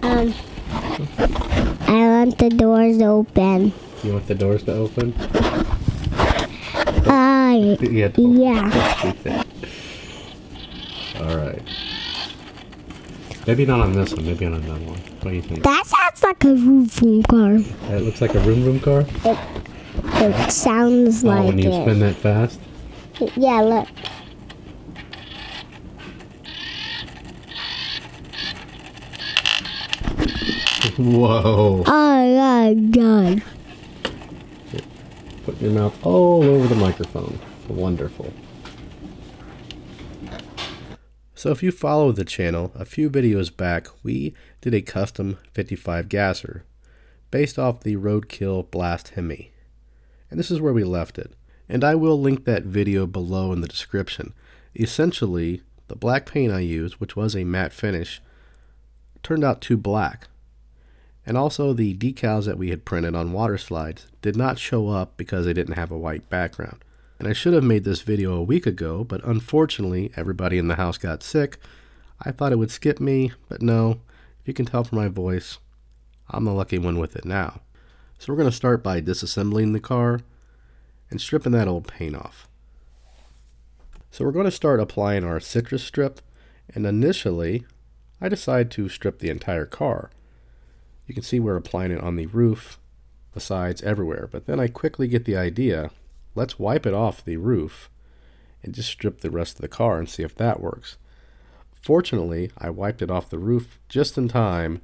I want the doors open. You want the doors to open? Yeah. Alright. Maybe not on this one, maybe on another one. What do you think? That sounds like a vroom car. It looks like a vroom car? It sounds like it. When you spin that fast? Yeah, look. Whoa. Oh my God. Put your mouth all over the microphone. Wonderful. So if you follow the channel, a few videos back we did a custom 55 gasser based off the RoadKill Blasphemi. And this is where we left it. And I will link that video below in the description. Essentially, the black paint I used, which was a matte finish, turned out too black. And also the decals that we had printed on water slides did not show up because they didn't have a white background. And I should have made this video a week ago, but unfortunately everybody in the house got sick. I thought it would skip me, but no. If you can tell from my voice, I'm the lucky one with it now. So we're going to start by disassembling the car and stripping that old paint off. So we're going to start applying our citrus strip, and initially I decided to strip the entire car. You can see we're applying it on the roof, the sides, everywhere, but then I quickly get the idea, let's wipe it off the roof and just strip the rest of the car and see if that works. Fortunately, I wiped it off the roof just in time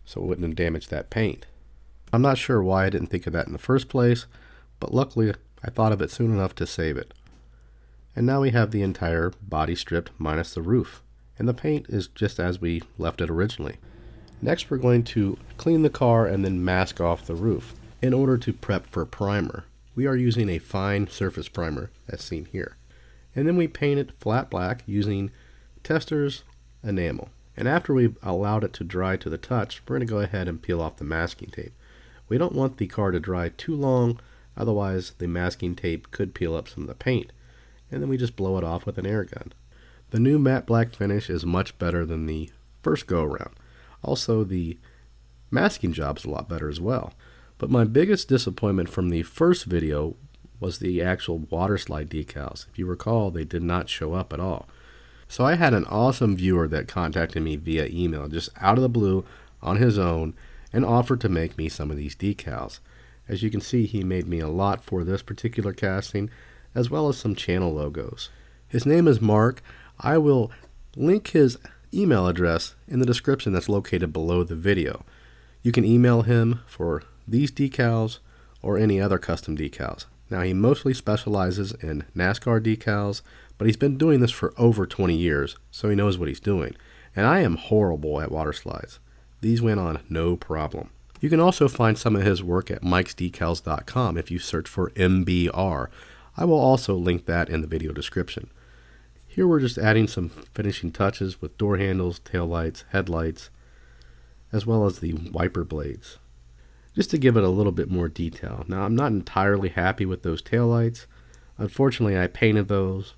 so it wouldn't damage that paint. I'm not sure why I didn't think of that in the first place, but luckily I thought of it soon enough to save it. And now we have the entire body stripped minus the roof, and the paint is just as we left it originally. Next we're going to clean the car and then mask off the roof in order to prep for primer. We are using a fine surface primer as seen here. And then we paint it flat black using Tester's enamel. And after we've allowed it to dry to the touch, we're going to go ahead and peel off the masking tape. We don't want the car to dry too long, otherwise the masking tape could peel up some of the paint. And then we just blow it off with an air gun. The new matte black finish is much better than the first go around. Also, the masking job is a lot better as well. But my biggest disappointment from the first video was the actual Waterslide decals. If you recall, they did not show up at all. So I had an awesome viewer that contacted me via email, just out of the blue, on his own, and offered to make me some of these decals. As you can see, he made me a lot for this particular casting, as well as some channel logos. His name is Mark. I will link his email address in the description that's located below the video. You can email him for these decals or any other custom decals. Now he mostly specializes in NASCAR decals, but he's been doing this for over 20 years, so he knows what he's doing. And I am horrible at water slides. These went on no problem. You can also find some of his work at mikesdecals.com if you search for MBR. I will also link that in the video description. Here we're just adding some finishing touches with door handles, tail lights, headlights, as well as the wiper blades, just to give it a little bit more detail. Now I'm not entirely happy with those tail lights. Unfortunately, I painted those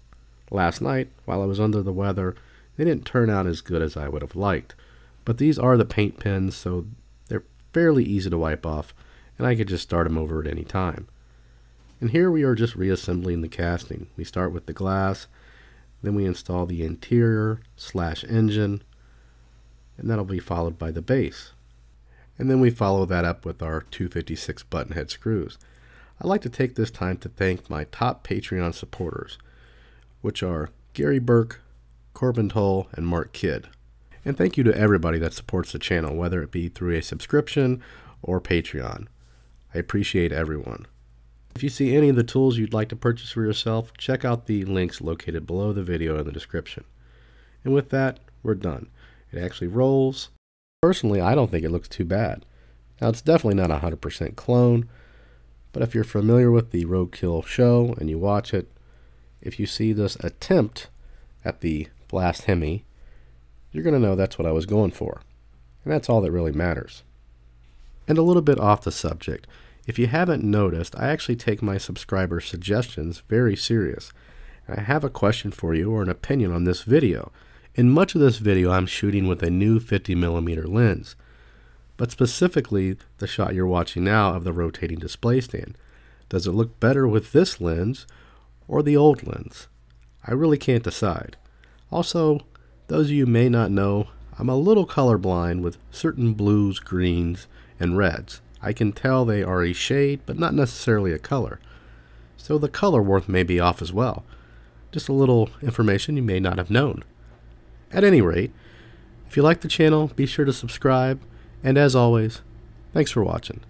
last night while I was under the weather. They didn't turn out as good as I would have liked. But these are the paint pens, so they're fairly easy to wipe off, and I could just start them over at any time. And here we are just reassembling the casting. We start with the glass, then we install the interior / engine, and that'll be followed by the base. And then we follow that up with our 256 button head screws. I'd like to take this time to thank my top Patreon supporters, which are Gary Burke, Corbin Toll, and Mark Kidd. And thank you to everybody that supports the channel, whether it be through a subscription or Patreon. I appreciate everyone. If you see any of the tools you'd like to purchase for yourself, check out the links located below the video in the description. And with that, we're done. It actually rolls. Personally, I don't think it looks too bad. Now, it's definitely not 100% clone, but if you're familiar with the RoadKill show and you watch it, if you see this attempt at the Blasphemi, you're going to know that's what I was going for. And that's all that really matters. And a little bit off the subject, if you haven't noticed, I actually take my subscriber suggestions very serious. And I have a question for you or an opinion on this video. In much of this video, I'm shooting with a new 50mm lens, but specifically the shot you're watching now of the rotating display stand. Does it look better with this lens or the old lens? I really can't decide. Also, those of you who may not know, I'm a little colorblind with certain blues, greens, and reds. I can tell they are a shade, but not necessarily a color. So the color worth may be off as well. Just a little information you may not have known. At any rate, if you like the channel, be sure to subscribe, and as always, thanks for watching.